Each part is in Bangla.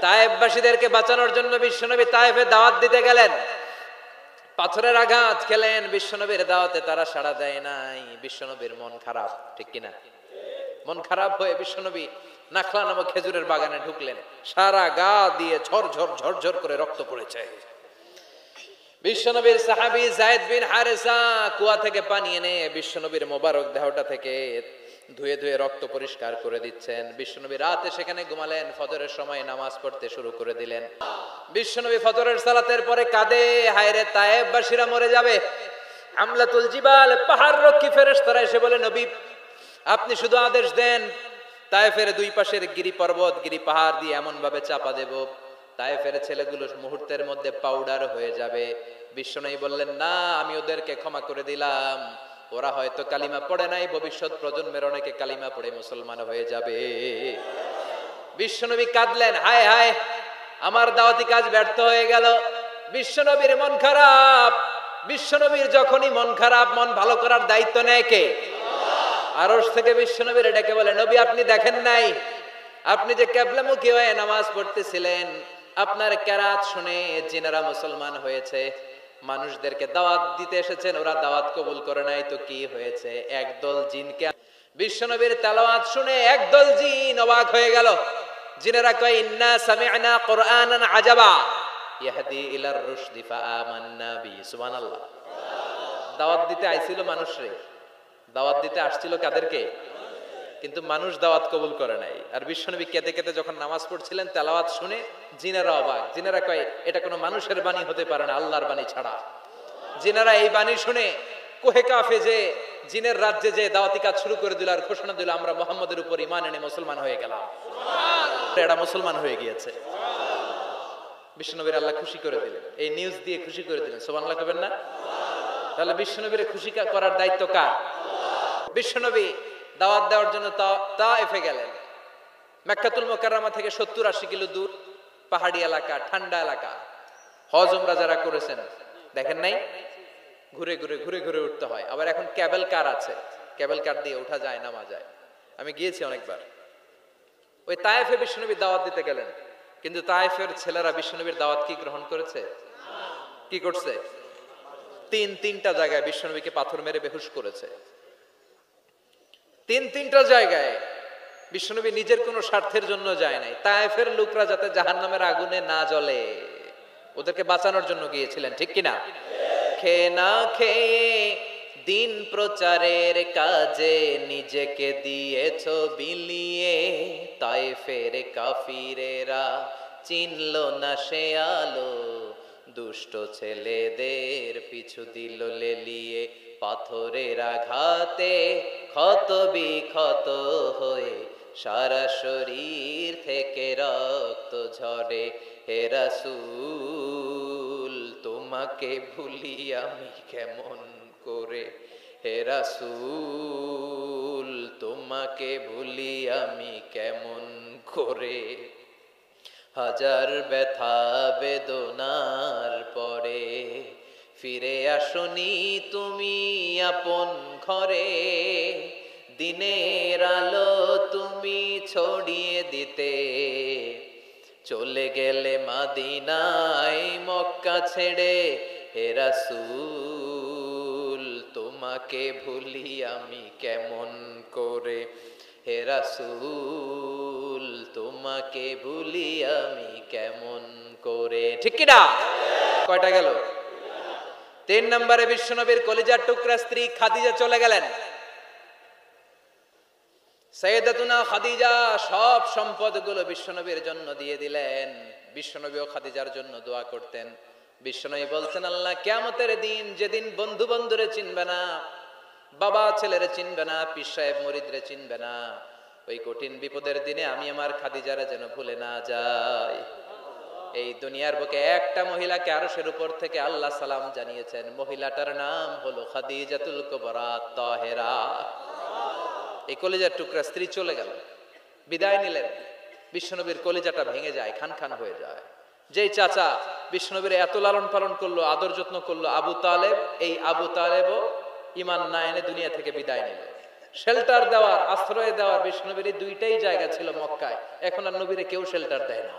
তায়েফবাসীদেরকে বাঁচানোর জন্য বিশ্বনবী তায়েফে দাওয়াত দিতে গেলেন। পাথরের আঘাত খেলেন, বিশ্বনবীর দাওয়াতে তারা সাড়া দেয় নাই। বিশ্বনবীর মন খারাপ, ঠিক কিনা? মন খারাপ হয়ে বিশ্বনবী নাখলা নামক খেজুরের বাগানে ঢুকলেন। সারা গা দিয়ে ঝরঝর ঝরঝর করে রক্ত পড়েছে। বিশ্বনবীর সাহাবী যায়েদ বিন হারেসা কুয়া থেকে পানি এনে বিশ্বনবীর মোবারক দেহটা থেকে ধুয়ে ধুয়ে রক্ত পরিষ্কার করে দিচ্ছেন। বিশ্বনবী রাতে সেখানে ঘুমালেন, ফজরের সময় নামাজ পড়তে শুরু করে দিলেন। বিশ্বনবী ফজরের সালাতের পরে কাঁদে, হায়রে তায়েফবাসীরা মরে যাবে। আমলাতুল জিবাল, পাহাড় রক্ষী ফেরেশতারা এসে বলে, নবী আপনি শুধু আদেশ দেন, তায়েফের দুই পাশের গিরি পর্বত গিরি পাহাড় দিয়ে এমন ভাবে চাপা দেব তায়েফের ছেলেগুলো মুহূর্তের মধ্যে পাউডার হয়ে যাবে। বিশ্বনবী বললেন, না, আমি ওদেরকে ক্ষমা করে দিলাম। ওরা হয়তো কালিমা পড়ে নাই, ভবিষ্যৎ প্রজন্মের অনেকে কালিমা পড়ে মুসলমান হয়ে যাবে। বিশ্বনবী কাঁদলেন, হায় হায়, আমার দাওয়াতি কাজ ব্যর্থ হয়ে গেল। বিশ্বনবীর মন খারাপ। বিশ্বনবীর যখনই মন খারাপ, মন ভালো করার দায়িত্ব নেয় কে? আরশ থেকে বিশ্বনবীর ডেকে বলে, নবী আপনি দেখেন নাই, আপনি যে কিবলামুখী হয়ে নামাজ পড়তেছিলেন, আপনার কেরাত শুনে জিনেরা মুসলমান হয়েছে। মানুষদেরকে দাওয়াত দিতে এসেছেন, ওরা দাওয়াত কবুল করে নাই, তো কি হয়েছে? একদল জিনকে। বিশ্বনবীর তেলাওয়াত শুনে একদল জিন অবাক হয়ে গেল। জিনেরা কয়, ইন্না সামি'না কুরআনান আজাবা ইয়াহদি ইলার রুশদি ফাআমান্না বি। সুবহানাল্লাহ। দাওয়াত দিতে আইছিল মানুষরে, দাওয়াত দিতে আসছিল কাদেরকে? কিন্তু মানুষ দাওয়াত কবুল করে নাই। আর বিশ্বনবী কেঁদে কেঁদে যখন নামাজ পড়ছিলেন, তেলাওয়াত শুনে জিনেরা অবাক। জিনেরা কয়, এটা কোনো মানুষের বাণী হতে পারে না, আল্লাহর বাণী ছাড়া। জিনেরা এই বাণী শুনে কোহে কাফে যে জিনের রাজ্যে যে দাওয়াতি কাজ শুরু করে দিল আর ঘোষণা দিল, আমরা মুহাম্মদের উপর ঈমান এনে মুসলমান হয়ে গেলাম। এরা মুসলমান হয়ে গিয়েছে। বিশ্বনবীর আল্লাহ খুশি করে দিলেন, এই নিউজ দিয়ে খুশি করে দিলেন। সুবহানাল্লাহ কবেন না? তাহলে বিশ্বনবীর খুশি করার দায়িত্ব কার? বিশ্বনবী দাওয়াত দেওয়ার জন্য তায়েফে গেলেন। মক্কাতুল মুকাররমা থেকে 70-80 কিলো দূর, পাহাড়ি এলাকা, ঠান্ডা এলাকা। হজ উমরা যারা করেছেন দেখেন নাই, ঘুরে ঘুরে ঘুরে ঘুরে উঠতে হয়। আবার এখন ক্যাবেল কার আছে, ক্যাবেল কার দিয়ে ওঠা যায়, নামা যায়। আমি গিয়েছি অনেকবার। ওই তায়েফে বিশ্বনবী দাওয়াত দিতে গেলেন, কিন্তু তায়েফের ছেলেরা বিশ্বনবীর দাওয়াত কি গ্রহণ করেছে? কি করছে? তিনটা জায়গায় বিশ্বনবীকে পাথর মেরে বেহুশ করেছে। তিনটা জায়গায় বিশ্বনবী নিজের কোনো স্বার্থের জন্য যায় নাই, তায়েফের লোকরা যাতে জাহান্নামের আগুনে না জ্বলে ওদেরকে বাঁচানোর জন্য গিয়েছিলেন, ঠিক কিনা? খেয়ে না খেয়ে দিন প্রচারের কাজে নিজেকে দিয়েছ বিলিয়ে, তায়েফের কাফিরেরা চিনল না সে আলো, দুষ্ট ছেলেদের পিছু দিল লেলিয়ে, পাথরের আঘাতে ক্ষত বিক্ষত হয়ে সারা শরীর থেকে রক্ত ঝরে। হে রাসূল তোমাকে ভুলি আমি কেমন করে, হে রাসূল তোমাকে ভুলি আমি কেমন করে। হাজার ব্যথা বেদনার পরে ফিরে আসনি তুমি আপন ঘরে, দিনের আলো তুমি ছড়িয়ে দিতে, চলে গেলে মদিনায় মক্কা ছেড়ে। হে রাসূল তোমাকে ভুলি আমি কেমন করে, হে রাসূল তোমাকে ভুলি আমি কেমন করে। ঠিক কি না? কয়টা গেল? 3 নম্বরে বিশ্বনবীর কলিজার টুকরা স্ত্রী খাদিজা চলে গেলেন। সাইয়েদাতুনা খাদিজা সব সম্পদগুলো বিশ্বনবীর জন্য দিয়ে দিলেন। বিশ্বনবীও খাদিজার জন্য দোয়া করতেন। বিশ্বনবী বলছেন, আল্লাহ কিয়ামতের দিন, যেদিন বন্ধু বন্ধুরে চিনবে না, বাবা ছেলেরে চিনবে না, পীর সাহেব মুরিদরে চিনবে না, ওই কঠিন বিপদের দিনে আমি আমার খাদিজারে যেন ভুলে না যাই। এই দুনিয়ার বুকে একটা মহিলাকে আরশের উপর থেকে আল্লাহ সালাম জানিয়েছেন, মহিলাটার নাম হলো খাদিজাতুল কুবরা তাহেরা। এই কলিজার টুকরা স্ত্রী চলে গেল, বিদায় নিলেন। বিশ্বনবীর কলিজাটা ভেঙে যায়, খান খান হয়ে যায়। যেই চাচা বিশ্বনবীর এত লালন পালন করলো, আদর যত্ন করলো, আবু তালেব, এই আবু তালেবও ঈমান না এনে দুনিয়া থেকে বিদায় নিল। শেল্টার দেওয়ার, আশ্রয় দেওয়ার বিশ্বনবীর এই দুইটাই জায়গা ছিল মক্কায়। এখন আর নবীরে কেউ শেল্টার দেয় না।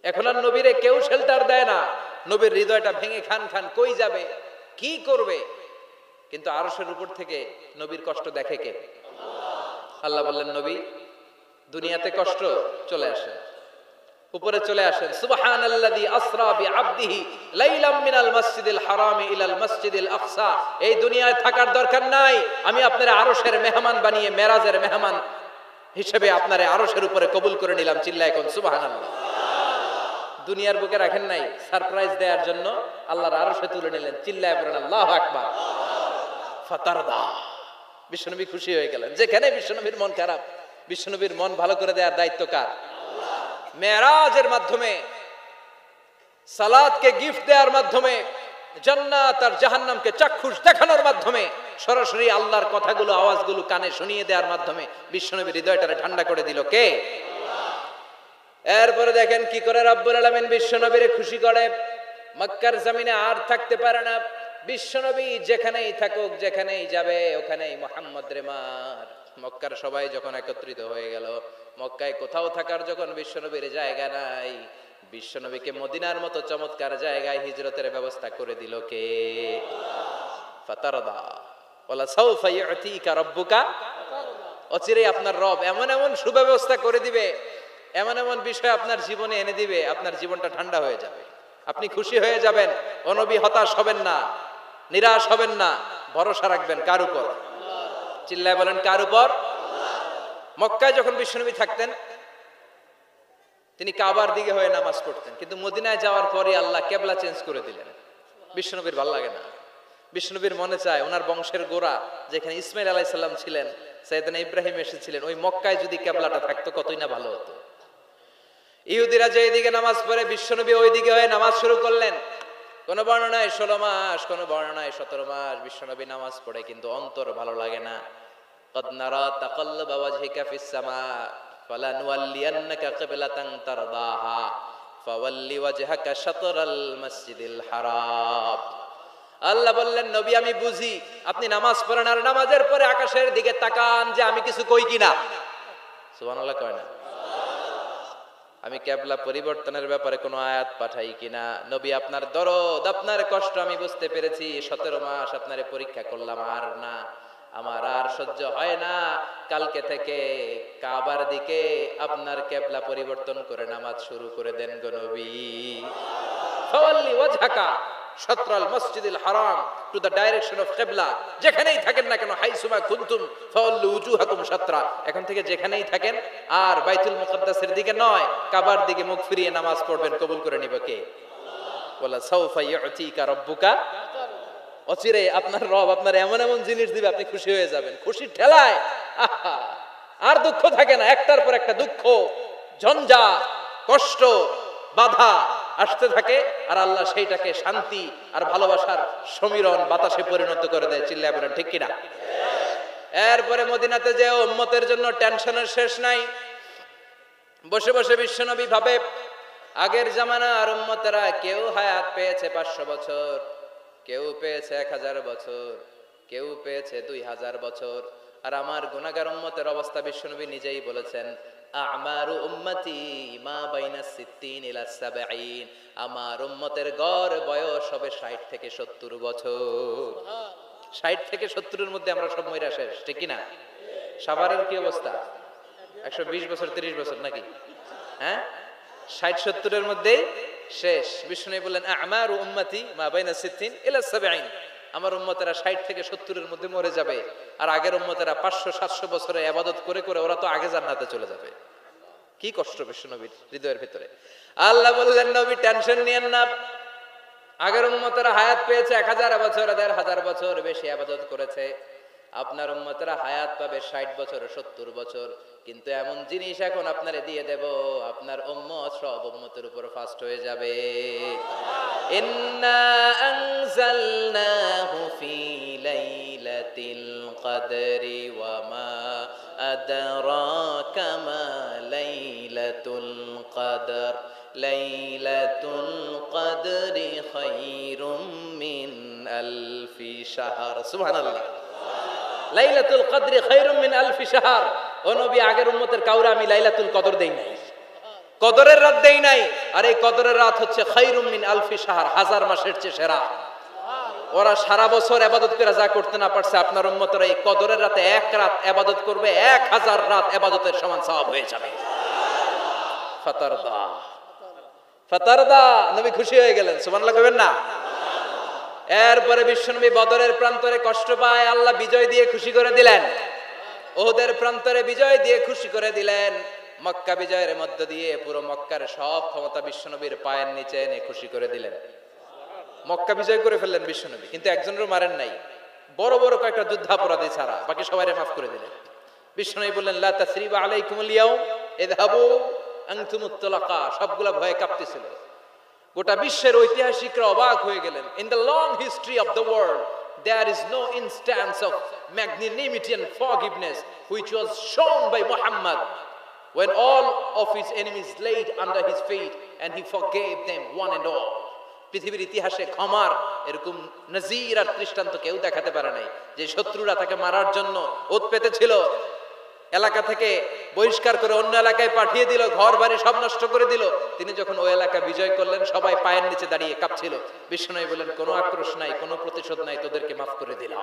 এখন আর নবীরে কেউ শেল্টার দেয় না। নবীর হৃদয়টা ভেঙে খান খান, কই যাবে, কি করবে। কিন্তু আরশের উপর থেকে নবীর কষ্ট দেখে কে? আল্লাহ বললেন, নবী দুনিয়াতে কষ্ট, চলে আসেন, উপরে চলে আসেন। সুবহানাল্লাযী আসরা বিআবদিহি লাইলাম মিনাল মাসজিদিল হারামি ইলাল মাসজিদিল আকসা। এই দুনিয়ায় থাকার দরকার নাই, আমি আপনারে আরশের মেহমান বানিয়ে মেরাজের মেহমান হিসেবে আপনারে আরশের উপরে কবুল করে নিলাম। চিল্লায় কোন সুবহানাল্লাহ। দুনিয়ার বুকে রাখেন নাই, সারপ্রাইজ দেওয়ার জন্য আল্লাহর আরশে তুলে নিলেন। চিল্লায় বলেন আল্লাহু আকবার। ফাতারদা, বিশ্বনবী খুশি হয়ে গেলেন। যেখানে বিশ্বনবীর মন খারাপ, বিশ্বনবীর মন ভালো করে দেওয়ার দায়িত্ব কার? মেরাজের মাধ্যমে, সালাতকে গিফট দেওয়ার মাধ্যমে, জান্নাত আর জাহান্নামকে চাক্ষুষ দেখানোর মাধ্যমে, সরাসরি আল্লাহর কথাগুলো, আওয়াজগুলো কানে শুনিয়ে দেওয়ার মাধ্যমে বিশ্বনবীর হৃদয়টারে ঠান্ডা করে দিল কে? এরপরে দেখেন কি করে রব্বুল আলামিন বিশ্বনবীরে খুশি করে। মক্কার জমিনে আর থাকতে পারে না বিশ্বনবী, যেখানেই থাকুক, যেখানেই যাবে, ওখানেই মুহাম্মদ রে মার। মক্কার সবাই যখন একত্রিত হয়ে গেল, মক্কায় কোথাও থাকার যখন বিশ্বনবীর জায়গা নাই, বিশ্বনবীকে মদিনার মতো চমৎকার জায়গায় হিজরতের ব্যবস্থা করে দিল কে? ফাতারদা ওয়ালা সাউফা ইউতিকা রাব্বুকা। অচিরেই আপনার রব এমন এমন সুব্যবস্থা করে দিবে, এমন এমন বিষয় আপনার জীবনে এনে দিবে, আপনার জীবনটা ঠান্ডা হয়ে যাবে, আপনি খুশি হয়ে যাবেন। ও নবী, হতাশ হবেন না, নিরাশ হবেন না, ভরসা রাখবেন কার উপর? চিল্লায় বলেন কার উপর? মক্কায় যখন বিশ্বনবী থাকতেন, তিনি কাবার দিকে হয়ে নামাজ পড়তেন, কিন্তু মদিনায় যাওয়ার পরে আল্লাহ কেবলা চেঞ্জ করে দিলেন। বিশ্বনবীর ভালো লাগে না, বিশ্বনবীর মনে চায় ওনার বংশের গোড়া যেখানে ইসমাইল আলাইহিস সালাম ছিলেন, সাইয়েদনা ইব্রাহিম এসেছিলেন, ওই মক্কায় যদি কেবলাটা থাকতো কতই না ভালো হতো। ইহুদিরা যে এদিকে নামাজ পড়ে, বিশ্বনবী ওইদিকে হয়ে নামাজ শুরু করলেন। কোন বর্ণনায় 16 মাস, কোন বর্ণনায় 17 মাস বিশ্বনবী নামাজ পড়ে, কিন্তু অন্তর ভালো লাগে না। قد نرى تقلب وجهك في السماء فلنولينك قبلة ترضاها فول وجهك شطر المسجد الحرام। আল্লাহ বললেন, নবী আমি বুঝি আপনি নামাজ পড়েন, আর নামাজের পরে আকাশের দিকে তাকান যে আমি কিছু কই কিনা। সুবহানাল্লাহ কয় না? আমি কিবলা পরিবর্তনের ব্যাপারে কোনো আয়াত পাঠাই কিনা। নবী আপনার দরদ, আপনার কষ্ট আমি বুঝতে পেরেছি। 17 মাস আপনারে পরীক্ষা করলাম, আর না, আমার আর সহ্য হয় না। কালকে থেকে কাবার দিকে আপনার কিবলা পরিবর্তন করে নামাজ শুরু করে দেন গো নবী। ফাওয়াল্লি ওয়াজহাকা শাতরাল মসজিদিল হারাম, টু দ্য ডাইরেকশন অফ কিবলা। যেখানেই থাকেন না কেন, হাইসুমা কুনতুম ফাওয়াল্লু উজুহাকুম শাতরা, এখন থেকে যেখানেই থাকেন আর বাইতুল মুকদ্দাসের দিকে নয়, কাবার দিকে মুখ ফিরিয়ে নামাজ পড়বেন। কবুল করে নিব কে? ওয়ালা সাউফা ইউতিকা রাব্বুকা। অচিরে আপনার রব আপনার এমন এমন জিনিস দিবে, আপনি খুশি হয়ে যাবেন। খুশির ঠেলায় আহা, আর দুঃখ থাকে না, একটার পর একটা দুঃখ, ঝঞ্ঝা, কষ্ট, বাধা আসতে থাকে, আর আল্লাহ সেইটাকে শান্তি আর ভালোবাসার সমীরণ বাতাসে পরিণত করে দেয়। চিল্লায় বলেন ঠিক কিনা? এরপরে মদিনাতে যে উম্মতের জন্য টেনশনের শেষ নাই। বসে বসে বিশ্বনবী ভাবে, আগের জামানার উম্মতেরা কেউ হায়াত পেয়েছে 500 বছর, কেউ পেয়েছে 1000 বছর, কেউ পেয়েছে 2000 বছর, আর আমার গুনাহগার উম্মতের অবস্থা বিশ্বনবী নিজেই বলেছেন, আমারু উম্মতি মা বাইনা 60 ইলা 70। আমার উম্মতের গড় বয়স হবে 60 থেকে 70 বছর। 60 থেকে 70 এর মধ্যে আমরা সব মইরা শেষ, ঠিক কি না? সাভারের কি অবস্থা? 120 বছর 30 বছর নাকি? হ্যাঁ, 60-70 এর মধ্যেই শেষ। বিষ্ণু বললেন, আমারু উম্মতি মা বাইনা 60 ইলা 70। আমার উম্মতেরা 60 থেকে 70 এর মধ্যে মরে যাবে, আর আগের উম্মতেরা 500-700 বছরে ইবাদত করে করে ওরা তো আগে জান্নাতে চলে যাবে। কি কষ্ট বিশ্বনবীর হৃদয়ের ভিতরে। আল্লাহ বললেন, নবী টেনশন নিয়েন না, আগের উম্মতেরা হায়াত পেয়েছে 1000 বছর, 1500 বছর বেশি ইবাদত করেছে। আপনার উম্মতেরা হায়াত পাবে 60 বছর 70 বছর, কিন্তু এমন জিনিস এখন আপনারে দিয়ে দেব, আপনার উম্মত সব উম্মতের উপর ফাস্ট হয়ে যাবে। ইন্না আনজালনাহু ফি লাইলাতিল কদরি ওয়া মা আদরাকা মা লাইলাতুল কদর লাইলাতুল কদরি খায়রুম মিন আলফি শাহর। সুবহানাল্লাহ। লাইলাতুল কদরি খায়রুম মিন আলফি শাহর। ও নবী, আগের উম্মতের কাউরে আমি লাইলাতুল কদর দেই নাই। কদরের রাত দেই নাই, আর এই কদরের রাত হচ্ছে খায়রুম মিন আলফি শাহর, 1000 মাসের চেয়ে সেরা। ওরা সারা বছর ইবাদত করে যা করতে না পারছে, আপনার উম্মতরা এই কদরের রাতে এক রাত ইবাদত করবে, 1000 রাত ইবাদতের সমান সওয়াব হয়ে যাবে। ফাতারদা ফাতারদা, নবী খুশি হয়ে গেলেন, সুবহানাল্লাহ কইবেন না? এরপরে বিশ্বনবী বদরের প্রান্তরে কষ্ট পায়, আল্লাহ বিজয় দিয়ে খুশি করে দিলেন। ওহদের প্রান্তরে বিজয় দিয়ে খুশি করে দিলেন। মক্কা বিজয়ের মধ্য দিয়ে পুরো মক্কার সব ক্ষমতা বিশ্বনবীর পায়ের নিচে এনে খুশি করে দিলেন। মক্কা বিজয় করে ফেললেন বিশ্বনবী, কিন্তু একজনেরও মারেন নাই, বড় বড় কয়েকটা যুদ্ধাপরাধী ছাড়া বাকি সবাইকে মাফ করে দিলেন। বিশ্বনবী বললেন লা তাসরিবা আলাইকুমুল ইয়াউম ইযহাবু আনতুমুত তুলাকা। সবগুলা ভয়ে কাঁপতেছিল। গোটা বিশ্বের ঐতিহাসিকরা অবাক হয়ে গেলেন। In the long history of the world there is no instance of magnanimity and forgiveness which was shown by Muhammad when all of his enemies laid under his feet and he forgave them one and all. পৃথিবীর ইতিহাসে ক্ষমার এরকম নজির আর দৃষ্টান্ত কেউ দেখাতে পারে নাই। যে শত্রুরা তাকে মারার জন্য ওত পেতেছিল, এলাকা থেকে বহিষ্কার করে অন্য এলাকায় পাঠিয়ে দিল, ঘর বাড়ি সব নষ্ট করে দিল, তিনি যখন ওই এলাকা বিজয় করলেন সবাই পায়ের নিচে দাঁড়িয়ে কাঁপছিল। বিশ্বনবী বলেন কোনো আক্রোশ নাই, কোনো প্রতিশোধ নাই, তোদেরকে মাফ করে দিলাম।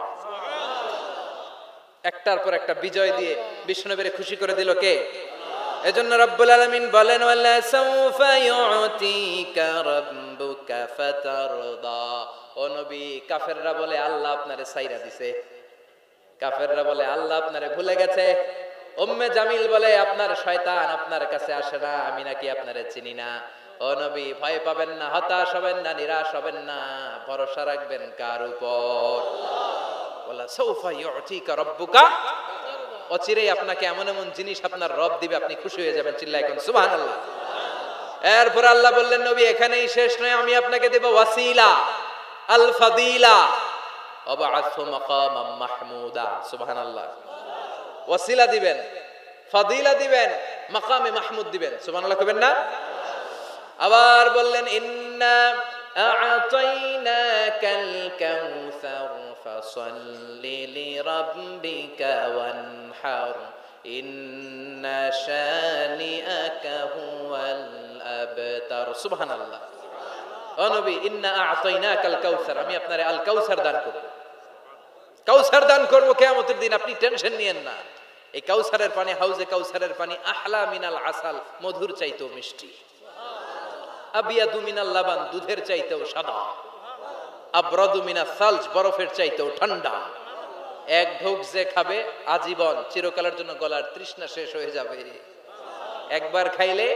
একটার পর একটা বিজয় দিয়ে বিশ্বনবীরে খুশি করে দিল কে? এজন্য রব্বুল আলামিন বলেন ওয়ালা সাউফা ইউতিকা রাব্বুকা ফাতারদা। ও নবী, কাফেররা বলে আল্লাহ আপনারে ছাইরা দিছে, কাফেররা বলে আল্লাহ আপনারে ভুলে গেছে। উম্মে জামিল বলে আপনার শয়তান আপনার কাছে আসে না, আমি নাকি আপনারে চিনি না। ও নবী, ভয় পাবেন না, হতাশ হবেন না, নিরাশ হবেন না, ভরসা রাখবেন কার উপর? ওয়ালা সাউফা ইউতিকা রাব্বুকা, অচিরেই আপনাকে এমন এমন জিনিস আপনার রব দিবে, আপনি খুশি হয়ে যাবেন। চিল্লায় কোন সুবহানাল্লাহ। এরপর আল্লাহ বললেন নবী এখানেই শেষ নয়, আমি আপনাকে দেব ওয়াসিলা আল ফাদিলা ওয়াবআসহু মাকামাম মাহমুদা। সুবহানাল্লাহ। ওয়াসিলা দিবেন, ফাদিলা দিবেন, মাকামে মাহমুদ দিবেন। সুবহানাল্লাহ কইবেন না? আবার বললেন ইন্না আ'তাইনাকাল কাউসার ফাসাল্লি লিরাব্বিকা ওয়ানহার ইন্না শানিআকা হুয়াল আবতার। সুবহানাল্লাহ। ও নবী, ইন্না আ'তাইনাকাল কাউসার, আমি আপনারে আল কাউসার দান করব। কাউসার দান করব কিয়ামতের দিন, আপনি টেনশন নিয়েন না। এই কাউসারের পানি, হাউজে কাউসারের পানি আহলা মিনাল আসাল, মধুর চাইতেও মিষ্টি। আবিয়াদু মিনাল লাবান, দুধের চাইতেও সাদা। আবরাদু মিনাস সালজ, বরফের চাইতেও ঠান্ডা। এক ঢোক যে খাবে আজীবন, চিরকালের জন্য গলার তৃষ্ণা শেষ হয়ে যাবে। একবার খাইলে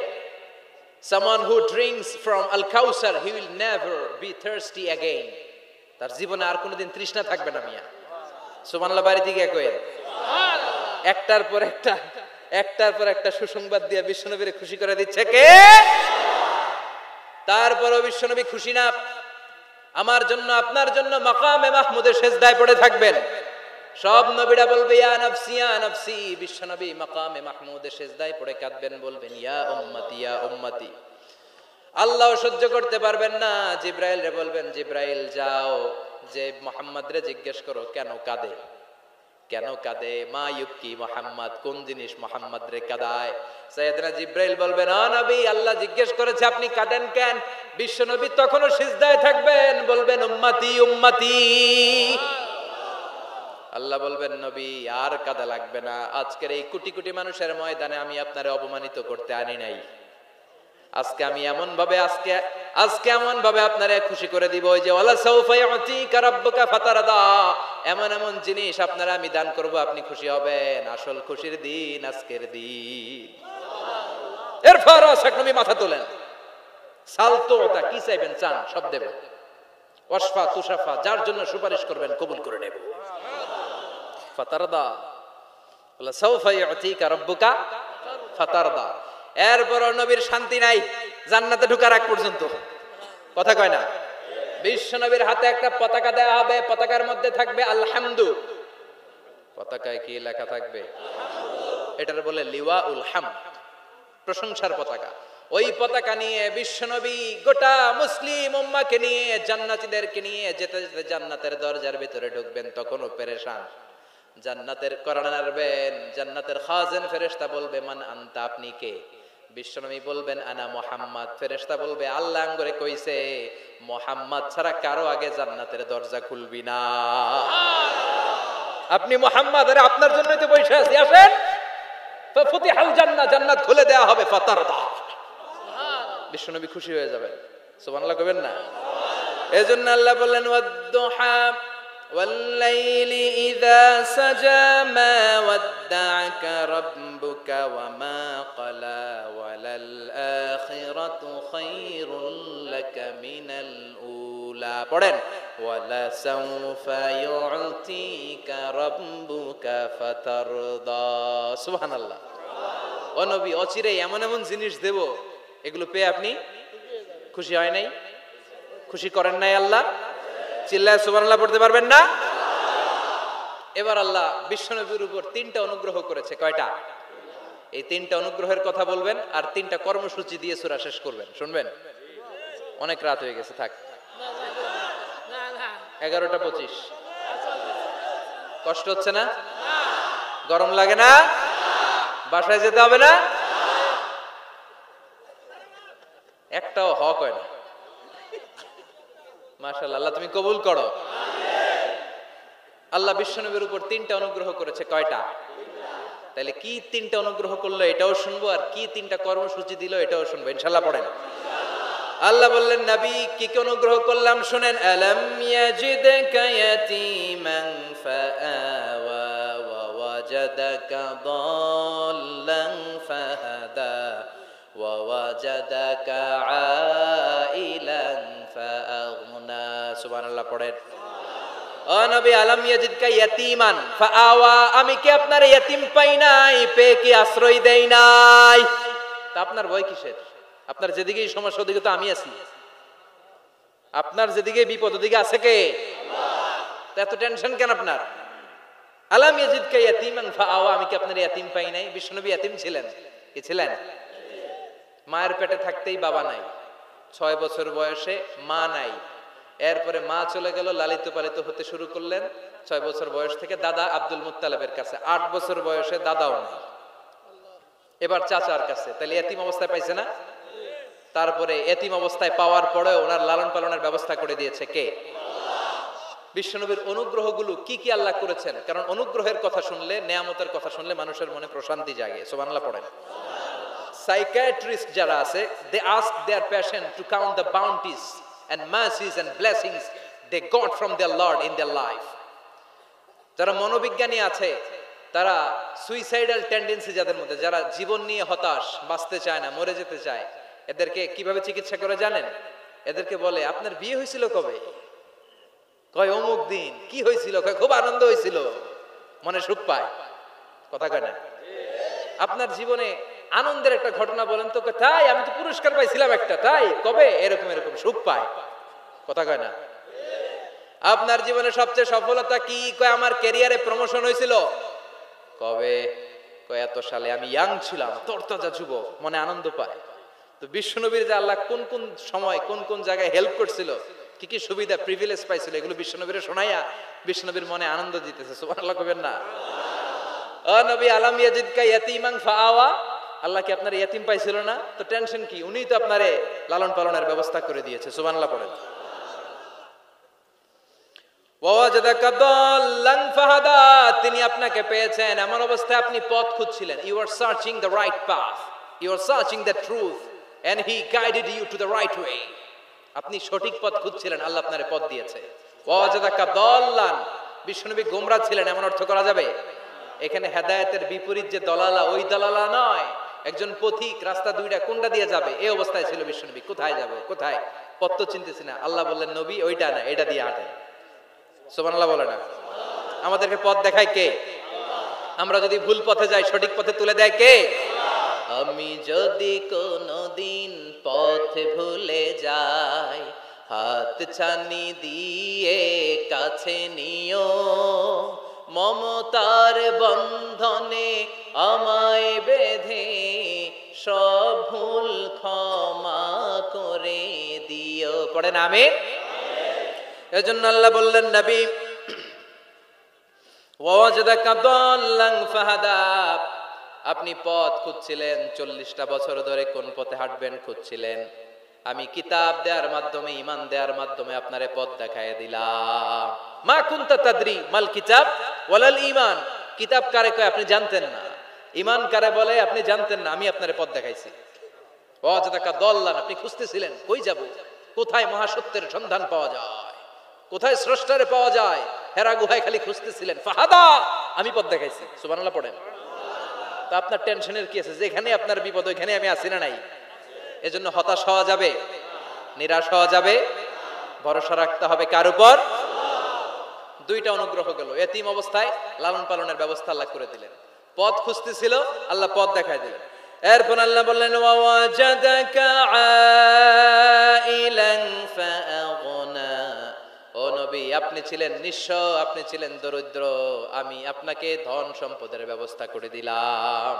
someone who drinks from al-Kausar, he will never be thirsty again. তার জীবনে আর কোনোদিন তৃষ্ণা থাকবে না। মিয়া সুবহানাল্লাহ বাড়ি থেকে কইেন। একটার পর একটা সুসংবাদ দিয়ে বিশ্বনবীরে খুশি করে দিচ্ছে কে? তারপরও বিশ্বনবী খুশি না। আমার জন্য আপনার জন্য মাকামে মাহমুদের সেজদায় পড়ে থাকবেন। সব নবীরা বলবে ইয়া নাফসি ইয়া নাফসি, বিশ্বনবী মাকামে মাহমুদের সেজদায় পড়ে কাঁদবেন, বলবেন ইয়া উম্মতি ইয়া উম্মতি। আল্লাহ সহ্য করতে পারবেন না, জিব্রাইল রে বলবেন জিব্রাইল যাও, যে মুহাম্মদ রে জিজ্ঞেস করো কেন কাঁদে, কেন কাঁদে? মা ইউবকি মুহাম্মদ, কোন জিনিস মুহাম্মদ রে কাঁদায়? সাইয়েদনা জিব্রাইল বলবেন ও নবী, আল্লাহ জিজ্ঞেস করেছে আপনি কাঁদেন কেন? বিশ্বনবী তখনও সিজদায় থাকবেন, বলবেন উম্মতি উম্মতি। আল্লাহ বলবেন নবী আর কাঁদা লাগবে না, আজকের এই কোটি কোটি মানুষের ময়দানে আমি আপনারে অপমানিত করতে আনি নাই। আজকে আমি এমন ভাবে আপনারে খুশি করে দিব যে ওয়ালা সাউফা ইউতিকা রাব্বুকা ফাতারদা, এমন এমন জিনিস আপনারা আমি দান করব, আপনি খুশি হবেন। আসল খুশির দিন আজকের দিন। এরপর নবী মাথা তোলেন, সালতোতা, কি চাইবেন চান সব দেব। ওয়াসফা তুশাফা, যার জন্য সুপারিশ করবেন কবুল করে নেব। ফাতারদা, ওয়ালা সাউফা ইউতিকা রাব্বুকা ফাতারদা। এরপর নবীর শান্তি নাই জান্নাতে ঢোকার আগ পর্যন্ত। কথা কয় না? বিশ্ব নবীর হাতে একটা পতাকা দেওয়া হবে, পতাকার মধ্যে থাকবে আলহামদু। পতাকায় কি লেখা থাকবে? এটার বলে লিওয়াউল হামদ, প্রশংসার পতাকা। ওই পতাকা নিয়ে বিশ্ব নবী গোটা মুসলিম উম্মাহকে নিয়ে, জান্নাতীদেরকে নিয়ে যেতে যেতে জান্নাতের দরজার ভিতরে ঢুকবেন, তখনও পেরেশান। জান্নাতের কোরআন আরবেন, জান্নাতের খাজেন ফেরেশতা বলবে মান আনতা, আপনি কে? বিশ্বনবী বলবেন আনা মুহাম্মদ, ফেরেশতা বলবে আল্লাহ আঙ্গরে কইছে মুহাম্মদ ছাড়া কারো আগে জান্নাতের দরজা খুলবি না। আপনি মুহাম্মদ, আরে আপনার জন্যই তো বসে আছি, আসেন। ফাফুতিহাল জান্নাহ, জান্নাত খুলে দেয়া হবে। ফাতারদা, বিশ্বনবী খুশি হয়ে যাবেন। সুবহানাল্লাহ কইবেন না? এজন্য আল্লাহ বললেন ওয়াদ-দুহা ওয়াল-লাইলি ইযা সাজা মা ওয়াদ্দা'আকা রাব্বুকা ওয়া মা ক্বালা ওয়ালাল আখিরাতু খায়রুল লাকা মিনাল উলা। পড়েন ওয়ালা সাওফা ইউ'তিকা রাব্বুকা ফাতারদা। সুবহানাল্লাহ। ও নবী, অচিরে এমন এমন জিনিস দেব, এগুলো পেয়ে আপনি খুশি হয় নাই? খুশি করেন নাই আল্লাহ? চিল্লায় সুবহানাল্লাহ পড়তে পারবেন না? এবার আল্লাহ বিশ্বনবীর উপর 3টা অনুগ্রহ করেছে। কয়টা? এই 3টা অনুগ্রহের কথা বলবেন আর 3টা কর্মসূচি দিয়ে সূরা শেষ করবেন। শুনবেন? অনেক রাত হয়ে গেছে, থাক। 11:25। কষ্ট হচ্ছে না? গরম লাগে না? বাসায় যেতে হবে না? একটাও হক হয় না। মাশাআল্লাহ, আল্লাহ তুমি কবুল করো। আল্লাহ বিশ্বনবীর উপর 3টা অনুগ্রহ করেছে। কয়টা? তাহলে কি 3টা অনুগ্রহ করলো এটাও শুনবো, আর কি 3টা কর্মসূচি দিল এটাও শুনবো ইনশাআল্লাহ। পড়েন। আল্লাহ বললেন নবী কি কি অনুগ্রহ করলাম শুনেন। আলাম ইয়াজিদকা ইয়াতীমান ফাআওয়া ওয়া ওয়াজাদাকা দাল্লান ফাহাদা ওয়া ওয়াজাদাকা আইলান ফাআগনা। সুবহানাল্লাহ পড়েন। ও নবী, আলাম ইয়াজিদকা ইয়াতীমান ফাআওয়া, আমি কি আপনার ইয়াতীম পাই নাই, পেয়ে কি আশ্রয় দেই নাই? তা আপনার ভয় কিসের? আপনার যেদিকেই সমস্যা ওদিকে তো আমি আছি। আপনার যেদিকে বিপদ ওদিকে আছে কে? আল্লাহ। এত টেনশন কেন আপনার? আলাম ইয়াজিদকা ইয়াতীমান ফাআওয়া, আমি কি আপনার ইয়াতীম পাই নাই? বিশ্বনবী ইয়াতীম ছিলেন। কি ছিলেন? মায়ের পেটে থাকতেই বাবা নাই, 6 বছর বয়সে মা নাই, এরপরে মা চলে গেল, লালিত পালিত হতে শুরু করলেন 6 বছর বয়স থেকে দাদা আব্দুল মুত্তালিবের কাছে, 8 বছর বয়সে দাদাও নেই, এবার চাচার কাছে। তাহলে এতিম অবস্থায় পাইছে না? তারপরে এতিম অবস্থায় পাওয়ার পরে ওনার লালন পালনের ব্যবস্থা করে দিয়েছে কে? বিশ্বনবীর অনুগ্রহগুলো কি কি আল্লাহ করেছেন, কারণ অনুগ্রহের কথা শুনলে, নেয়ামতের কথা শুনলে মানুষের মনে প্রশান্তি জাগে। সুবহানাল্লাহ পড়েন। সাইকিয়াট্রিস্ট যারা আছে, they ask their patient to count the bounties and mercies and blessings they got from their Lord in their life. যারা মনোবিজ্ঞানী আছে, তারা সুইসাইডাল টেন্ডেন্সি যাদের মধ্যে, যারা জীবন নিয়ে হতাশ, বাঁচতে চায় না, মরে যেতে চায়, এদেরকে কিভাবে চিকিৎসা করে জানেন? এদেরকে বলে আপনার বিয়ে হয়েছিল কবে? কয় অমুক দিন। কি হয়েছিল? কয় খুব আনন্দ হয়েছিল, মনে সুখ পায়। কথা কয় না? আপনার জীবনে আনন্দের একটা ঘটনা বলেন তো। তাই আমি তো পুরস্কার পাইছিলাম একটা। তাই কবে? এরকম এরকম সুখ পায়। কথা কয় না? আপনার জীবনে সবচেয়ে সফলতা কি? কয় আমার ক্যারিয়ারে প্রমোশন হয়েছিল। কবে? কয় এত সালে, আমি ইয়াং ছিলাম, তরতাজা যুবক, মনে আনন্দ পায়। তো বিশ্বনবীর যে আল্লাহ কোন কোন সময় কোন কোন জায়গায় হেল্প করছিল, কি কি সুবিধা প্রিভিলেজ পাইছিল, এগুলো বিশ্বনবীরে শোনাইয়া বিশ্বনবীর মনে আনন্দ দিতেছে। সুবহানাল্লাহ কইবেন না? ও নবী, আলাম ইয়াজিদকা ইয়াতীমান ফাআওয়া, আল্লাহ কি আপনার ইয়াতীম পাইছিল না? তো টেনশন কি? উনিই তো আপনারে লালন পালনের ব্যবস্থা করে দিয়েছে। সুবহানাল্লাহ পড়েন। ওয়াজাদাকা দাল্লান ফাহাদা, তিনি আপনাকে পেয়েছেন এমন অবস্থায় আপনি পথ খুঁজছিলেন। You are searching the right path, you are searching the truth and he guided you to the right way. আপনি সঠিক পথ খুঁজছিলেন, আল্লাহ আপনারে পথ দিয়েছে। ওয়াজাদাকা দাল্লান, বিশ্বনবী গোমরা ছিলেন এমন অর্থ করা যাবে? এখানে হেদায়েতের বিপরীত যে দলালা, ওই দলালা নয়। একজন পথিক, রাস্তা দুইটা, কোনটা দিয়ে যাবে এই অবস্থায় ছিল বিশ্বনবী। কোথায় যাব, কোথায়? পথ তো চিনতেছি না। আল্লাহ বললেন নবী ওইটা না, এটা দিয়ে হাঁটেন। সুবহানাল্লাহ বলে না? আমাদেরকে পথ দেখায় কে? আমরা যদি ভুল পথে যাই, সঠিক পথে তুলে দেয় কে? আমি যদি কোনদিন পথ ভুলে যাই, হাত ছানি দিয়ে কাছে নিও, মমতার বন্ধনে আমায় বেঁধে সব ভুল ক্ষমা করে দিও। পড়েন আমিন। এজন্য আল্লাহ বললেন নবী ওয়াজাদাকা দাল্লান ফাহাদা, আপনি পথ খুঁজছিলেন, 40টা বছর ধরে কোন পথে হাঁটবেন খুঁজছিলেন। আমি কিতাব দেওয়ার মাধ্যমে, ঈমান দেওয়ার মাধ্যমে আপনারে পথ দেখায় দিলাম। মা কুনতা তাদরি মাল কিতাব ওয়ালাল ঈমান। কিতাব কারে কয় আপনি জানতেন না, ঈমান কারে বলে আপনি জানতেন না, আমি আপনারে পথ দেখাইছি। ওয়াজদাকা দাল্লান, আপনি খুঁজতেছিলেন কই যাব, কোথায় মহাসত্যের সন্ধান পাওয়া যায়, কোথায় স্রষ্টারে পাওয়া যায়, হেরা গুহায় খালি খুঁজতেছিলেন। ফাহাদা, আমি পথ দেখাইছি। সুবহানাল্লাহ পড়েন। তা আপনার টেনশনের কি আছে? যেখানে আপনার বিপদ ওইখানে আমি আছি না নাই? এজন্য হতাশ হওয়া যাবে, নিরাশ হওয়া যাবে, ভরসা রাখতে হবে কার উপর? দুইটা অনুগ্রহ গেল। এতিম অবস্থায় লালন পালনের ব্যবস্থা আল্লাহ করে দিলেন। পথ খুঁজতেছিল, আল্লাহ পথ দেখায় দিলেন। এরপর আল্লাহ বললেন ওয়াজাদাকা আইলান ফাআগনা। ও নবী, আপনি ছিলেন নিঃস্ব, আপনি ছিলেন দরিদ্র, আমি আপনাকে ধন সম্পদের ব্যবস্থা করে দিলাম।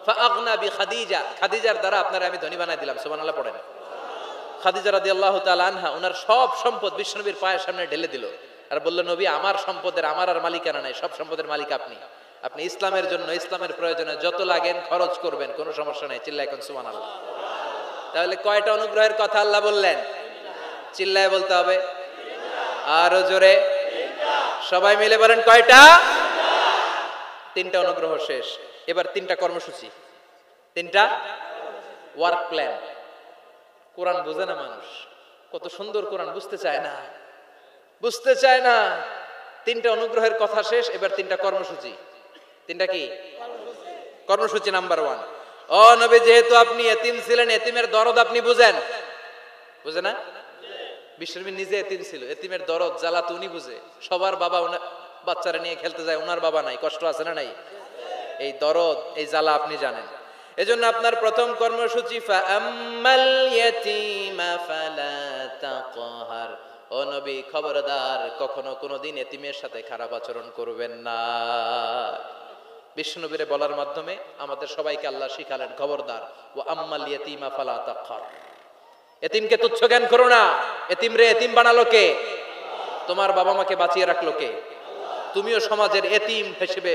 ফাআগনা বিখাদিজা, খাদিজার দ্বারা আপনারা আমি ধনী বানাই দিলাম। সুবহানাল্লাহ পড়েন। খাদিজা রাদিয়াল্লাহু তাআলা আনহা ওনার সব সম্পদ বিশ্বনবীর পায়ের সামনে ঢেলে দিল আর বলল, নবী, আমার সম্পদের আমার আর মালিকানা নাই, সব সম্পদের মালিক আপনি। আপনি ইসলামের জন্য, ইসলামের প্রয়োজনে যত লাগেন খরচ করবেন, কোনো সমস্যা নাই। চিল্লায় কোন সুবহানাল্লাহ। তাহলে কয়টা অনুগ্রহের কথা আল্লাহ বললেন? চিল্লায় বলতে হবে, আরো জোরে, সবাই মিলে বলেন কয়টা? তিনটা অনুগ্রহ শেষ। এবার তিনটা কর্মসূচি, তিনটা ওয়ার্ক প্ল্যান। কোরআন বোঝে না মানুষ, কত সুন্দর কোরআন, বুঝতে চায় না, বুঝতে চায় না। তিনটা অনুগ্রহের কথা শেষ, এবার তিনটা কর্মসূচি। তিনটা কি কর্মসূচি? নাম্বার 1, ও নবী, যেহেতু আপনি এতিম ছিলেন, এতিমের দরদ আপনি বুঝেন, বুঝে না? বিশ্বনবী নিজে এতিম ছিল, এতিমের দরদ জ্বালা তো উনি বুঝে। সবার বাবা বাচ্চারা নিয়ে খেলতে যায়, ওনার বাবা নাই, কষ্ট আছে না নাই? এই দরদ, এই জ্বালা আপনি জানেন। এজন্য আপনার প্রথম কর্মসূচি ফাআম্মাল ইয়াতীমা ফালা তাকহার। ও নবী, খবরদার, কখনো কোনোদিন এতিমের সাথে খারাপ আচরণ করবেন না। বিশ্বনবীরে বলার মাধ্যমে আমাদের সবাইকে আল্লাহ শিখালেন, খবরদার, ওয়া আম্মাল ইয়াতীমা ফালা তাকহার। এতিমকে তুচ্ছ জ্ঞান করো না। এতিম রে এতিম বানালো কে? তোমার বাবা মাকে বাঁচিয়ে রাখলো কে? তুমিও সমাজের এতিম হিসেবে